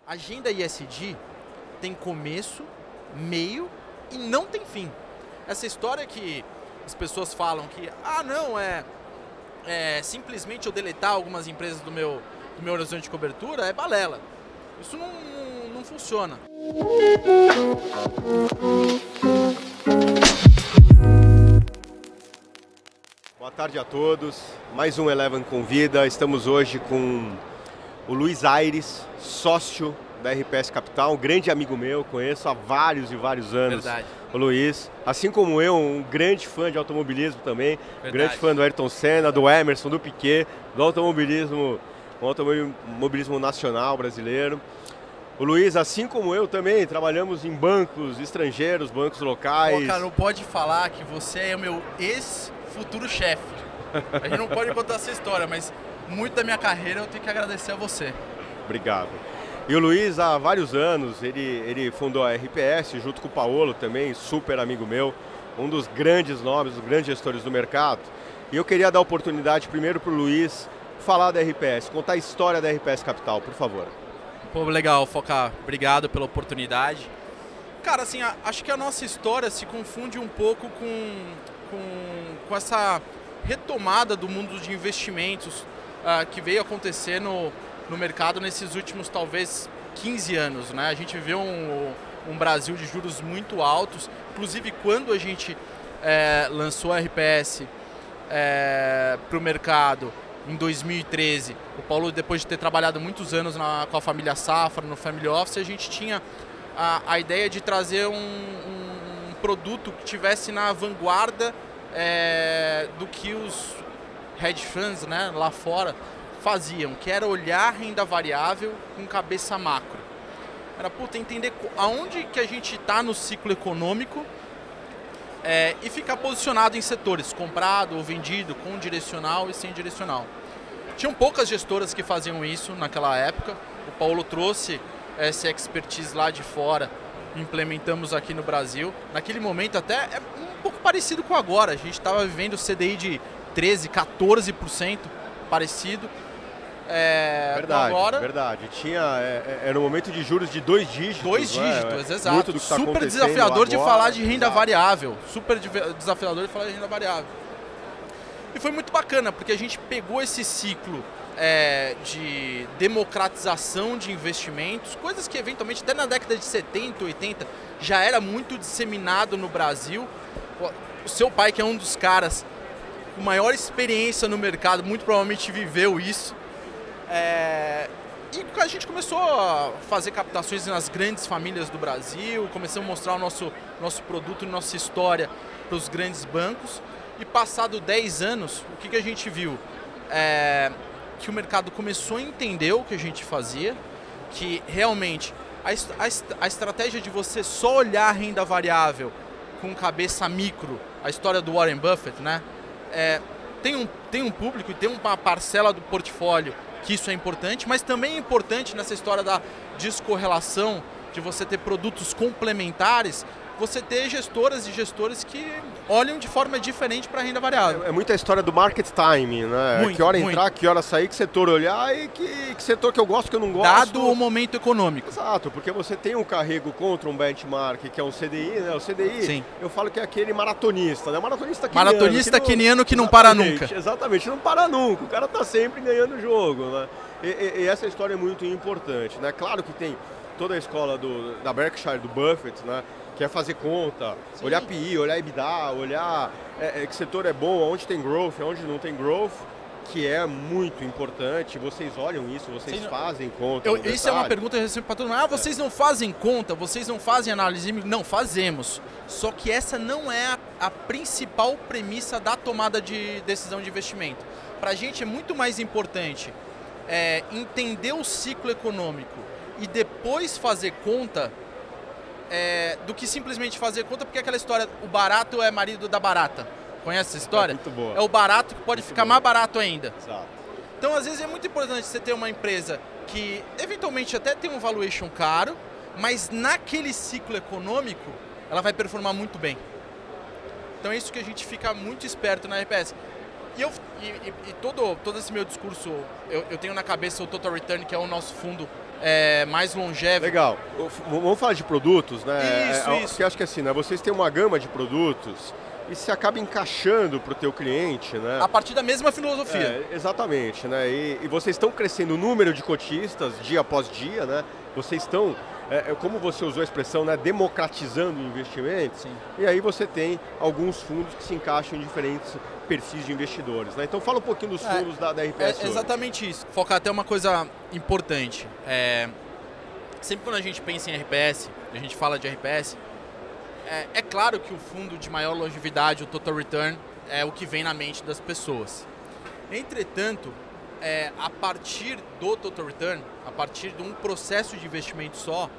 Agenda ESG tem começo, meio e não tem fim. Essa história que as pessoas falam que, não, é simplesmente eu deletar algumas empresas do meu horizonte de cobertura, é balela. Isso não funciona. Boa tarde a todos, mais um Eleven Convida. Estamos hoje com o Luiz Aires, sócio da RPS Capital, um grande amigo meu, conheço há vários e vários anos. Verdade. O Luiz, assim como eu, um grande fã de automobilismo também, Verdade. grande fã do Ayrton Senna, do Emerson, do Piquet, do automobilismo nacional brasileiro. O Luiz, assim como eu também, trabalhamos em bancos estrangeiros, bancos locais. Pô, cara, não pode falar que você é o meu ex-futuro chefe. A gente não pode contar essa história, mas muito da minha carreira eu tenho que agradecer a você. Obrigado. E o Luiz, há vários anos, ele fundou a RPS, junto com o Paolo também, super amigo meu, um dos grandes nomes, dos grandes gestores do mercado. E eu queria dar a oportunidade primeiro para o Luiz falar da RPS, contar a história da RPS Capital, por favor. Pô, legal, Foca. Obrigado pela oportunidade. Cara, assim, acho que a nossa história se confunde um pouco com essa retomada do mundo de investimentos que veio acontecer no mercado nesses últimos, talvez, 15 anos, né? A gente vê um Brasil de juros muito altos. Inclusive, quando a gente lançou a RPS para o mercado, em 2013, o Paulo, depois de ter trabalhado muitos anos com a família Safra, no Family Office, a gente tinha a ideia de trazer um produto que estivesse na vanguarda do que os hedge funds, né, lá fora faziam, que era olhar renda variável com cabeça macro. Era entender aonde que a gente está no ciclo econômico e ficar posicionado em setores, comprado ou vendido, com direcional e sem direcional. Tinham poucas gestoras que faziam isso naquela época. O Paulo trouxe essa expertise lá de fora, implementamos aqui no Brasil. Naquele momento até é um pouco parecido com agora. A gente estava vivendo CDI de 13%, 14%, parecido. Verdade. Era um momento de juros de 2 dígitos. 2 dígitos, exato. Muito do que tá super desafiador agora, de falar de renda exato. variável. Super desafiador de falar de renda variável. E foi muito bacana, porque a gente pegou esse ciclo de democratização de investimentos, coisas que eventualmente até na década de 70, 80 já era muito disseminado no Brasil. O seu pai, que é um dos caras com maior experiência no mercado, muito provavelmente viveu isso. E a gente começou a fazer captações nas grandes famílias do Brasil, começamos a mostrar o nosso produto e nossa história para os grandes bancos. E passado 10 anos, o que a gente viu? Que o mercado começou a entender o que a gente fazia, que realmente a estratégia de você só olhar a renda variável com cabeça micro, a história do Warren Buffett, né? Tem um público e tem uma parcela do portfólio que isso é importante, mas também é importante nessa história da descorrelação, de você ter produtos complementares, você ter gestoras e gestores que olham de forma diferente para a renda variável. É muita história do market timing, né? Que hora entrar, que hora sair, que setor olhar e que setor que eu gosto, que eu não gosto. Dado o momento econômico. Exato, porque você tem um carrego contra um benchmark, que é um CDI, né? O CDI, sim, eu falo que é aquele maratonista, né? Maratonista queniano que não para nunca. Exatamente, não para nunca. O cara está sempre ganhando o jogo, né? E essa história é muito importante, né? Claro que tem toda a escola da Berkshire, do Buffett, né? Que é fazer conta, sim, olhar PI, olhar EBITDA, olhar que setor é bom, onde tem growth, onde não tem growth, que é muito importante. Vocês olham isso, vocês fazem conta. Isso é uma pergunta que eu recebo para todo mundo. Vocês não fazem conta, vocês não fazem análise? Não, fazemos. Só que essa não é a principal premissa da tomada de decisão de investimento. Para a gente é muito mais importante entender o ciclo econômico e depois fazer conta do que simplesmente fazer conta, porque aquela história, o barato é marido da barata. Conhece essa história? Muito boa. É o barato que pode ficar mais barato ainda. Exato. Então, às vezes, é muito importante você ter uma empresa que, eventualmente, até tem um valuation caro, mas naquele ciclo econômico, ela vai performar muito bem. Então, é isso que a gente fica muito esperto na RPS. E todo esse meu discurso, eu tenho na cabeça o Total Return, que é o nosso fundo mais longevo. Legal. Vamos falar de produtos, né? Isso. Porque acho que assim, né? Vocês têm uma gama de produtos e se acaba encaixando para o teu cliente, né? A partir da mesma filosofia. Exatamente, né? E vocês estão crescendo o número de cotistas dia após dia, né? Vocês estão, como você usou a expressão, né? Democratizando o investimento. Sim. E aí você tem alguns fundos que se encaixam em diferentes perfis de investidores, né? Então fala um pouquinho dos fundos da RPS. Exatamente isso. Focar até uma coisa importante. Sempre quando a gente pensa em RPS, a gente fala de RPS, é claro que o fundo de maior longevidade, o Total Return, é o que vem na mente das pessoas. Entretanto, a partir do Total Return, a partir de um processo de investimento só,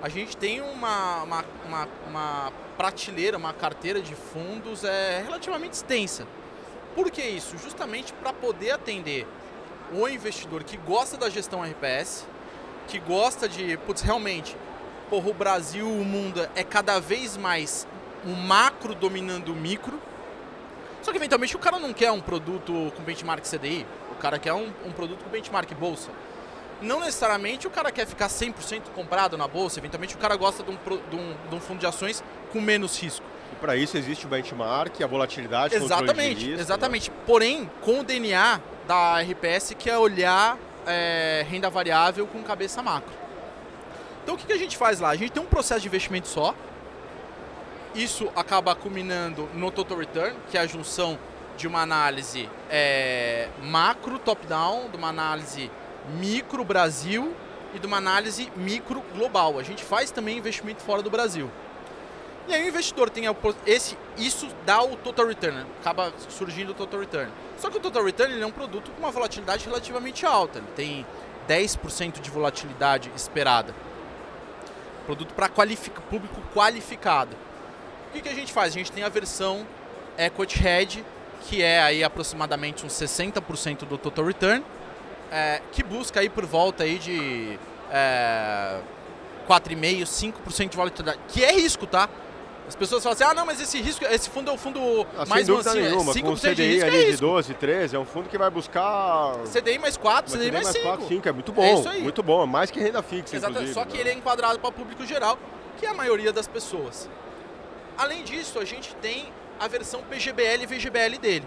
a gente tem uma prateleira, uma carteira de fundos relativamente extensa. Por que isso? Justamente para poder atender o investidor que gosta da gestão RPS, que gosta de, realmente, o Brasil, o mundo é cada vez mais um macro dominando o micro. Só que eventualmente o cara não quer um produto com benchmark CDI, o cara quer um produto com benchmark bolsa. Não necessariamente o cara quer ficar 100% comprado na bolsa, eventualmente o cara gosta de um fundo de ações com menos risco. E para isso existe o benchmark, a volatilidade, controle de risco. Exatamente. Né? Porém, com o DNA da RPS, que é olhar renda variável com cabeça macro. Então o que a gente faz lá? A gente tem um processo de investimento só. Isso acaba culminando no Total Return, que é a junção de uma análise macro, top-down, de uma análise micro Brasil e de uma análise micro global. A gente faz também investimento fora do Brasil. E aí o investidor tem isso dá o Total Return, acaba surgindo o Total Return. Só que o Total Return ele é um produto com uma volatilidade relativamente alta. Ele tem 10% de volatilidade esperada. Produto para público qualificado. O que a gente faz? A gente tem a versão Equity Hedge, que é aí aproximadamente uns 60% do Total Return, que busca aí por volta aí de 4,5%, 5% de volatilidade, que é risco, tá? As pessoas falam assim, não, mas esse fundo é o fundo mais mansinho, nenhuma, 5% com CDI de risco ali de 12, 13, é um fundo que vai buscar... CDI mais 4, CDI mais 5. 4, 5, é muito bom, muito bom, mais que renda fixa, exatamente, só que ele é enquadrado para o público geral, que é a maioria das pessoas. Além disso, a gente tem a versão PGBL e VGBL dele.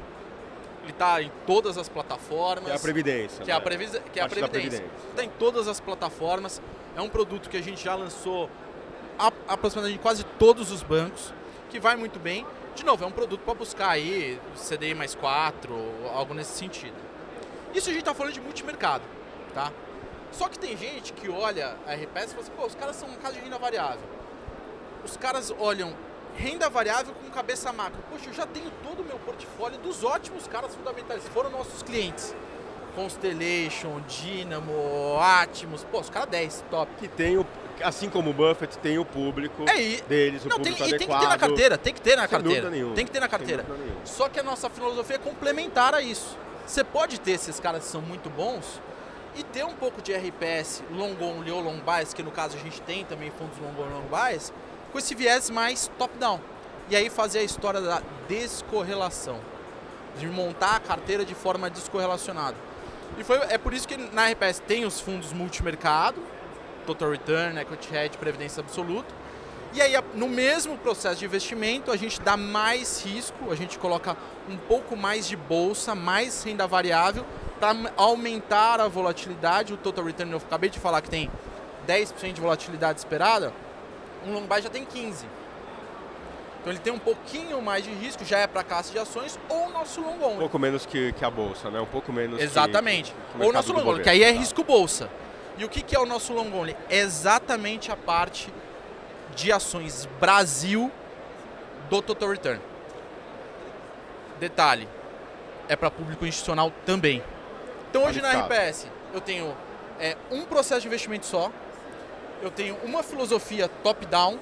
Ele está em todas as plataformas. Que é a Previdência. Que é a Previdência. Está em todas as plataformas. É um produto que a gente já lançou aproximadamente em quase todos os bancos, que vai muito bem. De novo, é um produto para buscar aí CDI mais 4, algo nesse sentido. Isso a gente está falando de multimercado, tá? Só que tem gente que olha a RPS e fala assim, os caras são um caso de renda variável. Os caras olham renda variável com cabeça macro. Poxa, eu já tenho todo o meu portfólio dos ótimos caras fundamentais. Foram nossos clientes. Constellation, Dynamo, Atmos. Os caras 10, top. Que tem assim como o Buffett, tem o público deles, o público adequado. Tem que ter na carteira, tem que ter na carteira. Dúvida nenhuma. Tem que ter na carteira. Só que a nossa filosofia é complementar a isso. Você pode ter esses caras que são muito bons e ter um pouco de RPS long only ou long bias, que no caso a gente tem também fundos long only ou long bias, com esse viés mais top-down. E aí fazer a história da descorrelação. De montar a carteira de forma descorrelacionada. E é por isso que na RPS tem os fundos multimercado, Total Return, Equity Hedge, Previdência Absoluta. E aí no mesmo processo de investimento a gente dá mais risco, a gente coloca um pouco mais de bolsa, mais renda variável, para aumentar a volatilidade. O Total Return, eu acabei de falar que tem 10% de volatilidade esperada, um long buy já tem 15%. Então ele tem um pouquinho mais de risco, já é para classe de ações, ou o nosso long only. Um pouco menos que a bolsa, né? Um pouco menos. Exatamente. Ou o nosso long only, que aí é risco bolsa. E o que é o nosso long only? É exatamente a parte de ações Brasil do Total Return. Detalhe, é para público institucional também. Então hoje na RPS eu tenho um processo de investimento só, eu tenho uma filosofia top-down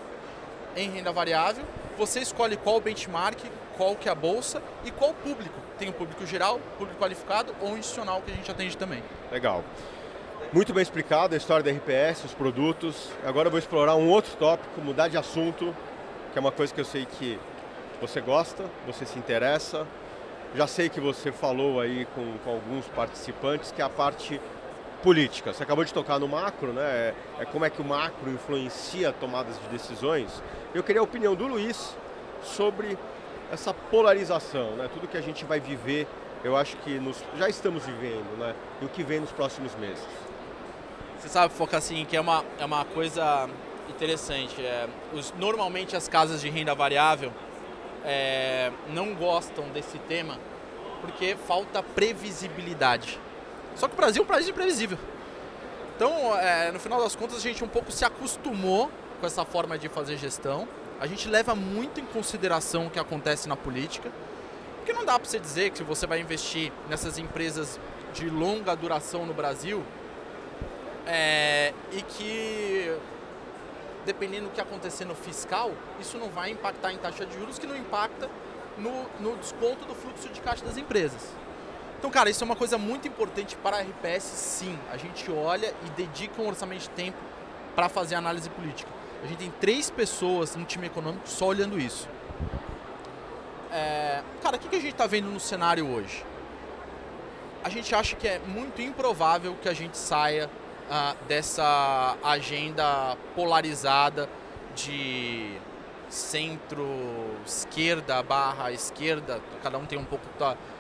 em renda variável, você escolhe qual benchmark, qual que é a bolsa e qual público. Tem o público geral, público qualificado ou institucional que a gente atende também. Legal. Muito bem explicado a história da RPS, os produtos. Agora eu vou explorar um outro tópico, mudar de assunto, que é uma coisa que eu sei que você gosta, você se interessa. Já sei que você falou aí com alguns participantes, que é a parte política. Você acabou de tocar no macro, né? Como é que o macro influencia tomadas de decisões. Eu queria a opinião do Luiz sobre essa polarização, né? Tudo que a gente vai viver, eu acho que já estamos vivendo, né? E o que vem nos próximos meses. Você sabe, Foca, assim, que é uma coisa interessante. Normalmente as casas de renda variável não gostam desse tema porque falta previsibilidade. Só que o Brasil é um país imprevisível. Então, no final das contas, a gente um pouco se acostumou com essa forma de fazer gestão. A gente leva muito em consideração o que acontece na política. Porque não dá para você dizer que se você vai investir nessas empresas de longa duração no Brasil, e que, dependendo do que acontecer no fiscal, isso não vai impactar em taxa de juros, que não impacta no desconto do fluxo de caixa das empresas. Então, cara, isso é uma coisa muito importante para a RPS, sim. A gente olha e dedica um orçamento de tempo para fazer análise política. A gente tem 3 pessoas no time econômico só olhando isso. Cara, o que a gente está vendo no cenário hoje? A gente acha que é muito improvável que a gente saia dessa agenda polarizada de centro-esquerda / esquerda. Cada um tem um pouco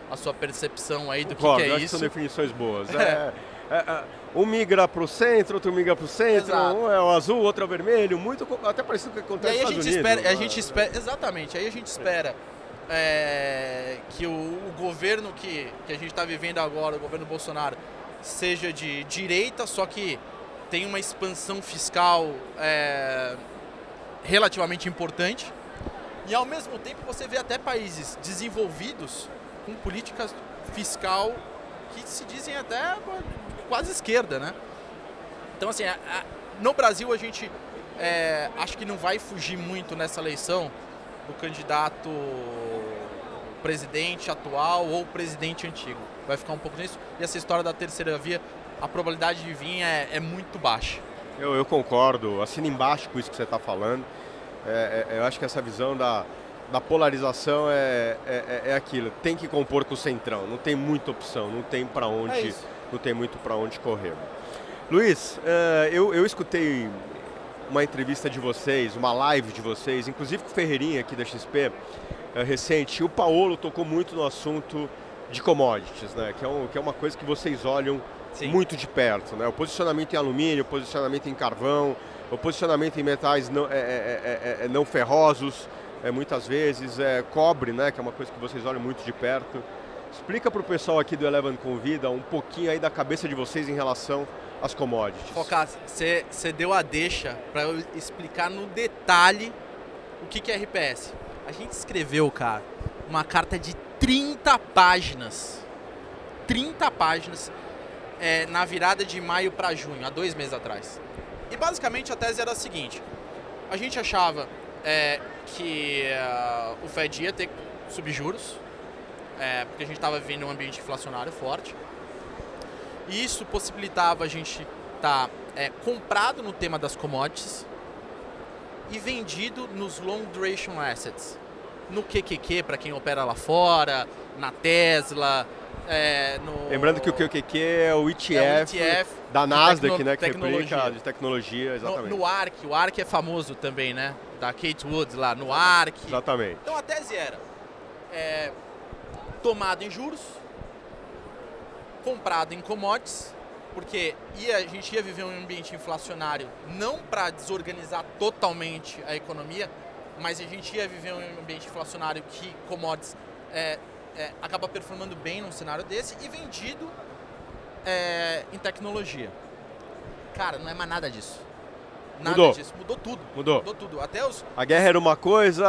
a sua percepção aí do que é isso. São definições boas. Um migra para o centro, outro migra para o centro. Exato. Um é o azul, outro é o vermelho. Até parecido com o que acontece nos Estados Unidos. A gente espera, exatamente. Aí a gente espera que o governo que a gente está vivendo agora, o governo Bolsonaro, seja de direita, só que tem uma expansão fiscal relativamente importante. E ao mesmo tempo você vê até países desenvolvidos com políticas fiscal que se dizem até quase esquerda, né? Então, assim, no Brasil a gente acho que não vai fugir muito nessa eleição do candidato presidente atual ou presidente antigo. Vai ficar um pouco nisso. E essa história da terceira via, a probabilidade de vir é muito baixa. Eu concordo, assino embaixo com isso que você está falando. Eu acho que essa visão da polarização é aquilo, tem que compor com o centrão, não tem muita opção, não tem para onde, não tem muito para onde correr. Luiz, eu escutei uma entrevista de vocês, uma live de vocês, inclusive com o Ferreirinha aqui da XP, recente, e o Paolo tocou muito no assunto de commodities, né? Que é uma coisa que vocês olham muito de perto, né? O posicionamento em alumínio, o posicionamento em carvão, o posicionamento em metais não ferrosos, muitas vezes, cobre, né? Que é uma coisa que vocês olham muito de perto. Explica para o pessoal aqui do Eleven Convida um pouquinho aí da cabeça de vocês em relação às commodities. Foca, você deu a deixa para eu explicar no detalhe o que é RPS. A gente escreveu, cara, uma carta de 30 páginas. 30 páginas na virada de maio para junho, há 2 meses atrás. E basicamente a tese era a seguinte: a gente achava que o Fed ia ter que subir juros, porque a gente estava vivendo um ambiente inflacionário forte. E isso possibilitava a gente estar comprado no tema das commodities e vendido nos long duration assets. No QQQ, para quem opera lá fora, na Tesla. Lembrando que o QQQ é o ETF da Nasdaq, né, que replica de tecnologia, exatamente. No ARK, o ARK é famoso também, né, da Kate Woods lá, no ARK. Exatamente. Então a tese era tomado em juros, comprado em commodities, porque a gente ia viver um ambiente inflacionário não para desorganizar totalmente a economia, mas a gente ia viver um ambiente inflacionário que commodities acaba performando bem num cenário desse e vendido em tecnologia. Cara, não é mais nada disso. Nada disso. Mudou tudo. Mudou tudo. A guerra era uma coisa,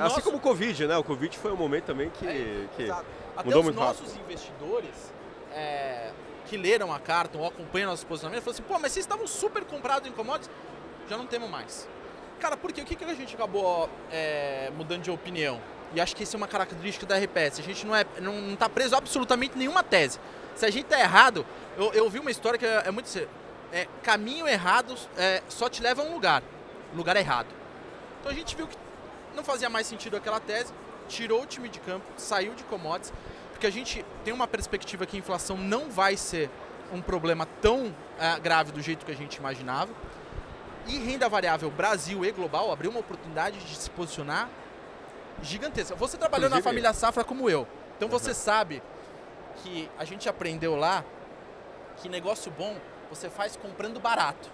assim como o Covid, né? O Covid foi um momento também que mudou muito rápido. Até os nossos investidores que leram a carta ou acompanham nossos posicionamentos falaram assim: pô, mas vocês estavam super comprados em commodities, já não temos mais. Cara, porque o que a gente acabou mudando de opinião? E acho que isso é uma característica da RPS. A gente não está preso a absolutamente nenhuma tese. Se a gente está errado, eu ouvi uma história que é muito séria. Caminho errado só te leva a um lugar errado. Então a gente viu que não fazia mais sentido aquela tese, tirou o time de campo, saiu de commodities, porque a gente tem uma perspectiva que a inflação não vai ser um problema tão grave do jeito que a gente imaginava. E renda variável Brasil e global abriu uma oportunidade de se posicionar gigantesca. Você trabalhou na família Safra como eu, então você sabe que a gente aprendeu lá que negócio bom você faz comprando barato.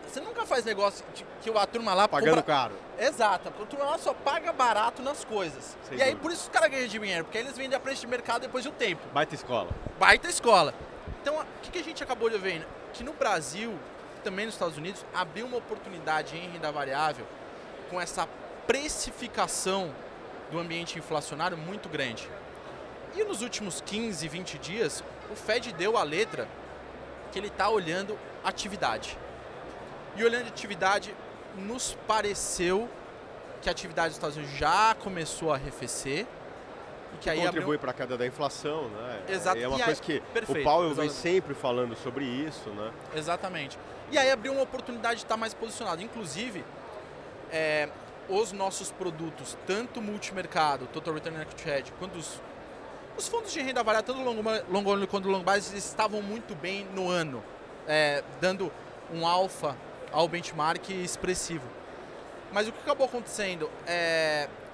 Você nunca faz negócio que a turma lá pagando caro. Exato, a turma lá só paga barato nas coisas. Sem e aí dúvida. por isso os caras ganham dinheiro, porque aí eles vendem a preço de mercado depois de um tempo. Baita escola. Baita escola. Então o que a gente acabou de ver? Que no Brasil, também nos Estados Unidos, abriu uma oportunidade em renda variável com essa precificação do ambiente inflacionário muito grande. E nos últimos 15, 20 dias, o Fed deu a letra que ele está olhando atividade. E olhando atividade, nos pareceu que a atividade dos Estados Unidos já começou a arrefecer. E que aí contribui para a queda da inflação, né? Exato. É uma E coisa que perfeito, o Powell vem exatamente. sempre falando sobre isso, né? Exatamente. E aí abriu uma oportunidade de estar mais posicionado. Inclusive, os nossos produtos, tanto multimercado, Total Return Equity Hedge, quanto os fundos de renda variável, tanto long only quanto long base, estavam muito bem no ano, dando um alfa ao benchmark expressivo. Mas o que acabou acontecendo?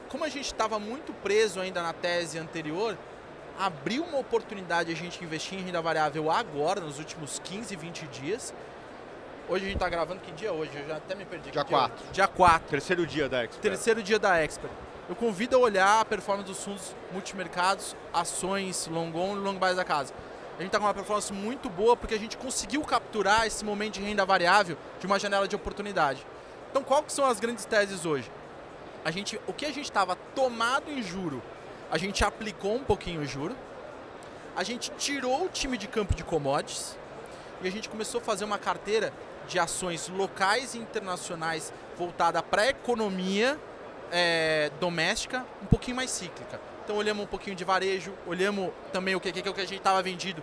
Como a gente estava muito preso ainda na tese anterior, abriu uma oportunidade a gente investir em renda variável agora, nos últimos 15, 20 dias. Hoje a gente está gravando, que dia é hoje? Eu já até me perdi. Dia 4. Dia 4. Terceiro dia da Expert. Terceiro dia da Expert. Eu convido a olhar a performance dos fundos multimercados, ações, long only, long base da casa. A gente está com uma performance muito boa porque a gente conseguiu capturar esse momento de renda variável de uma janela de oportunidade. Então, qual que são as grandes teses hoje? O que a gente estava tomado em juro, a gente aplicou um pouquinho o juro, a gente tirou o time de campo de commodities e a gente começou a fazer uma carteira de ações locais e internacionais voltada para a economia doméstica, um pouquinho mais cíclica. Então olhamos um pouquinho de varejo, olhamos também o que a gente estava vendido.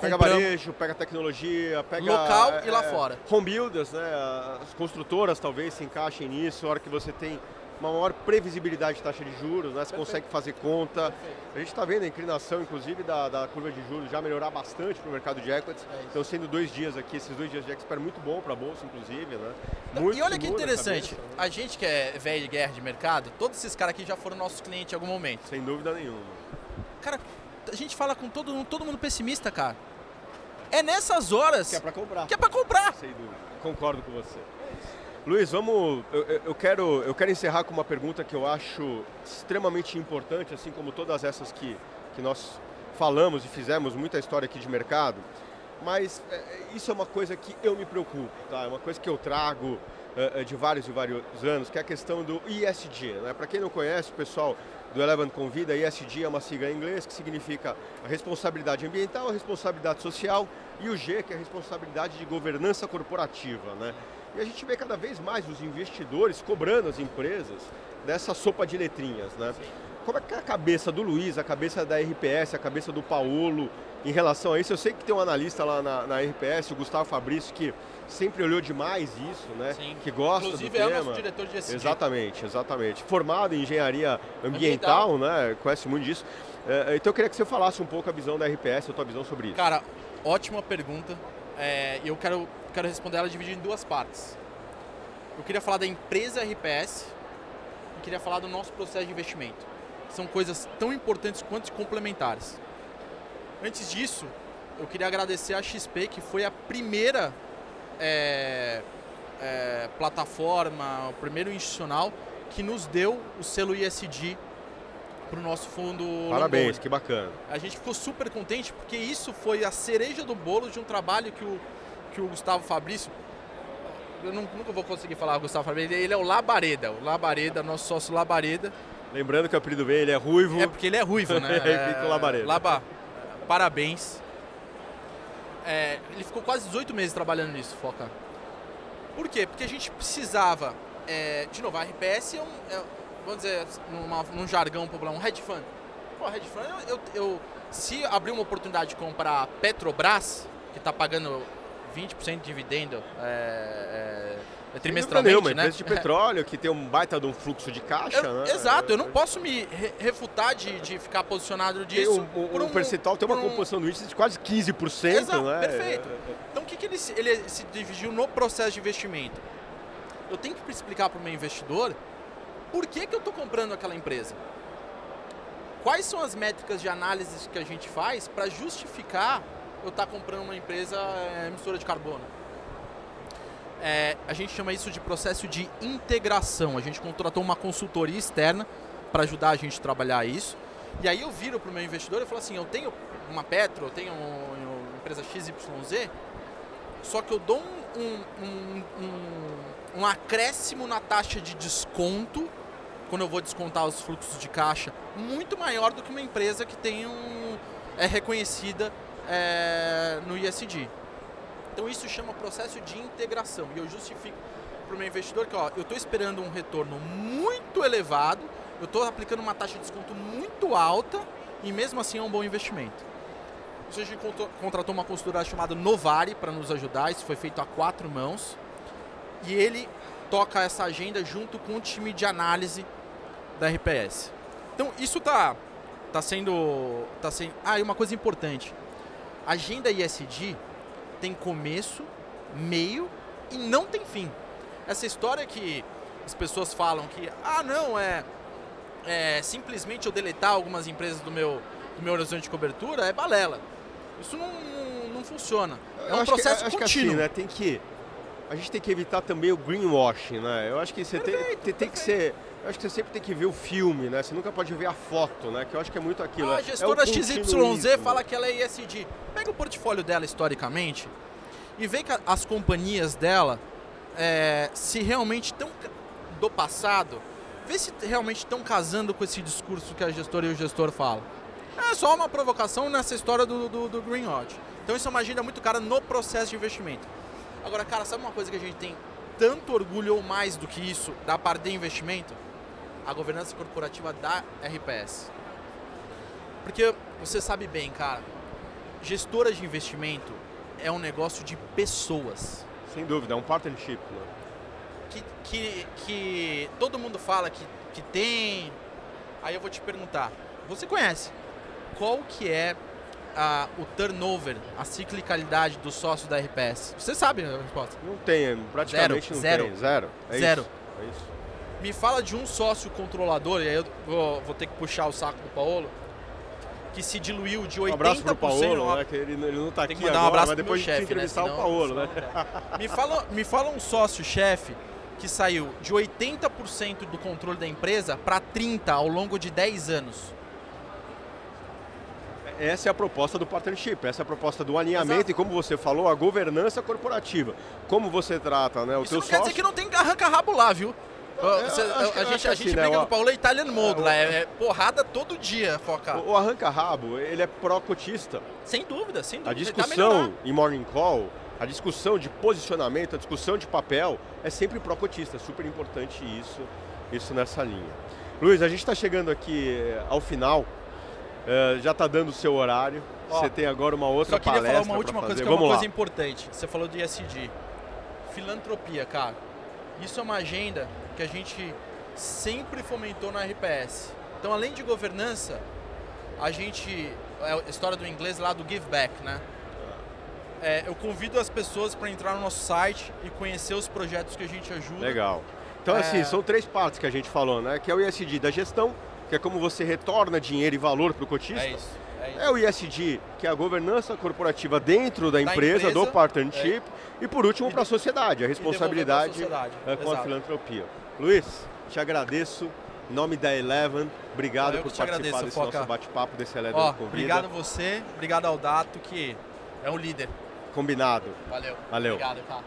Pega varejo, pega tecnologia, pega... Local e lá fora. Home builders, né? As construtoras talvez se encaixem nisso, a hora que você tem uma maior previsibilidade de taxa de juros, né? Você consegue fazer conta. A gente está vendo a inclinação, inclusive, da curva de juros já melhorar bastante para o mercado de equities. Então, sendo 2 dias aqui, esses 2 dias de expert muito bom para a Bolsa, inclusive, né? Muito e olha que seguro interessante, cabeça, né? a gente que é velho de guerra de mercado, todos esses caras aqui já foram nossos clientes em algum momento. Sem dúvida nenhuma. Cara, a gente fala com todo mundo pessimista, cara. É nessas horas Que é para comprar. que é pra comprar. Sem dúvida. Concordo com você. Luiz, vamos. Eu quero encerrar com uma pergunta que eu acho extremamente importante, assim como todas essas que nós falamos e fizemos muita história aqui de mercado, mas isso é uma coisa que eu me preocupo, tá? É uma coisa que eu trago de vários e vários anos, que é a questão do ESG, né? Para quem não conhece, o pessoal do Eleven convida, ESG é uma sigla em inglês que significa a responsabilidade ambiental, a responsabilidade social e o G, que é a responsabilidade de governança corporativa, né? E a gente vê cada vez mais os investidores cobrando as empresas dessa sopa de letrinhas, né? Sim. Como é que é a cabeça do Luiz, a cabeça da RPS, a cabeça do Paulo em relação a isso? Eu sei que tem um analista lá na RPS, o Gustavo Fabrício, que sempre olhou demais isso, né? Sim. Que gosta Inclusive, do tema. é o nosso diretor de ESG. Exatamente. Formado em engenharia ambiental, né? Conhece muito disso. Então eu queria que você falasse um pouco a visão da RPS, a tua visão sobre isso. Cara, ótima pergunta. E eu quero responder ela dividida em 2 partes. Eu queria falar da empresa RPS e queria falar do nosso processo de investimento. São coisas tão importantes quanto complementares. Antes disso, eu queria agradecer a XP, que foi a primeira plataforma, o primeiro institucional que nos deu o selo ESG para o nosso fundo. Parabéns, que bacana. A gente ficou super contente porque isso foi a cereja do bolo de um trabalho que o Gustavo Fabrício, eu nunca vou conseguir falar o Gustavo Fabrício, ele é o Labareda, nosso sócio Labareda. Lembrando que o apelido dele ele é ruivo. É porque ele é ruivo, né? Fica o Labareda. Laba, parabéns. Ele ficou quase 18 meses trabalhando nisso, Foca. Por quê? Porque a gente precisava, de novo, a RPS vamos dizer, num jargão popular, um hedge fund. Pô, hedge fund, se abrir uma oportunidade de comprar Petrobras, que está pagando 20% de dividendo trimestralmente, uma né? empresa de petróleo que tem um baita de um fluxo de caixa, né? Exato, eu não posso me refutar de ficar posicionado disso. Tem percentual tem uma composição do índice de quase 15%, exato, né? Perfeito. Então o que ele se dividiu no processo de investimento? Eu tenho que explicar para o meu investidor por que eu estou comprando aquela empresa. Quais são as métricas de análise que a gente faz para justificar eu estar comprando uma empresa emissora de carbono? A gente chama isso de processo de integração. A gente contratou uma consultoria externa para ajudar a gente a trabalhar isso. E aí eu viro para o meu investidor e falo assim, eu tenho uma Petro, eu tenho uma empresa XYZ, só que eu dou um acréscimo na taxa de desconto, quando eu vou descontar os fluxos de caixa, muito maior do que uma empresa que é reconhecida no ESG. Então isso chama processo de integração. E eu justifico para o meu investidor que eu estou esperando um retorno muito elevado, eu estou aplicando uma taxa de desconto muito alta e mesmo assim é um bom investimento. Isso a gente contratou uma consultoria chamada Novari para nos ajudar, isso foi feito a 4 mãos. E ele toca essa agenda junto com o time de análise da RPS. Então isso tá sendo... e uma coisa importante, a agenda ESG tem começo, meio e não tem fim. Essa história que as pessoas falam que, não, simplesmente eu deletar algumas empresas do meu horizonte de cobertura é balela. Isso não funciona. É um processo contínuo. Acho que assim, a gente tem que evitar também o greenwashing, né? Eu acho que você tem que ser... Eu acho que você sempre tem que ver o filme, né? Você nunca pode ver a foto, né? Que eu acho que é muito aquilo. A gestora XYZ fala que ela é ESG. Pega o portfólio dela historicamente e vê que as companhias dela, se realmente estão do passado, vê se realmente estão casando com esse discurso que a gestora e o gestor falam. É só uma provocação nessa história do greenwash. Então isso é uma agenda muito cara no processo de investimento. Agora, cara, sabe uma coisa que a gente tem tanto orgulho ou mais do que isso da parte de investimento? A governança corporativa da RPS. Porque você sabe bem, cara, gestora de investimento é um negócio de pessoas. Sem dúvida, é um partnership, né? Que todo mundo fala que tem. Aí eu vou te perguntar, você conhece qual que é o turnover, a ciclicalidade do sócio da RPS? Você sabe a resposta? Não tem, praticamente zero. Tem. Zero. Zero. É isso. Me fala de um sócio controlador, e aí eu vou ter que puxar o saco do Paolo, que se diluiu de 80%... Um abraço pro Paolo, né, que ele não está aqui agora, abraço mas depois de entrevistar o Paolo, né? Me fala um sócio-chefe que saiu de 80% do controle da empresa para 30% ao longo de 10 anos. Essa é a proposta do partnership, essa é a proposta do alinhamento. Exato. E como você falou, a governança corporativa. Como você trata, né, o Isso teu não quer dizer que não tem arranca-rabo lá, viu? A gente brinca com o Paulo Italian Mode lá, é porrada todo dia, foca. O arranca-rabo, ele é pró-cotista. Sem dúvida, sem dúvida. A discussão em Morning Call, a discussão de posicionamento, a discussão de papel, é sempre pró-cotista. Super importante isso nessa linha. Luiz, a gente está chegando aqui ao final, já está dando o seu horário. Você tem agora uma outra palestra. Só queria falar uma última coisa, que é uma coisa importante. Você falou de ESG. Filantropia, cara. Isso é uma agenda que a gente sempre fomentou na RPS. Então, além de governança, a gente... É a história do inglês lá do give back, né? Eu convido as pessoas para entrar no nosso site e conhecer os projetos que a gente ajuda. Legal. Então, assim, são 3 partes que a gente falou, né? Que é o ESG da gestão, que é como você retorna dinheiro e valor para o cotista. É isso. É o ESG, que é a governança corporativa dentro da empresa, do partnership. E por último, para a sociedade, a responsabilidade com a filantropia. Luiz, te agradeço. Em nome da Eleven, obrigado por participar desse nosso bate-papo, desse Eleven Convida. Obrigado a você, obrigado ao Dato, que é um líder. Combinado. Valeu. Valeu. Obrigado, cara.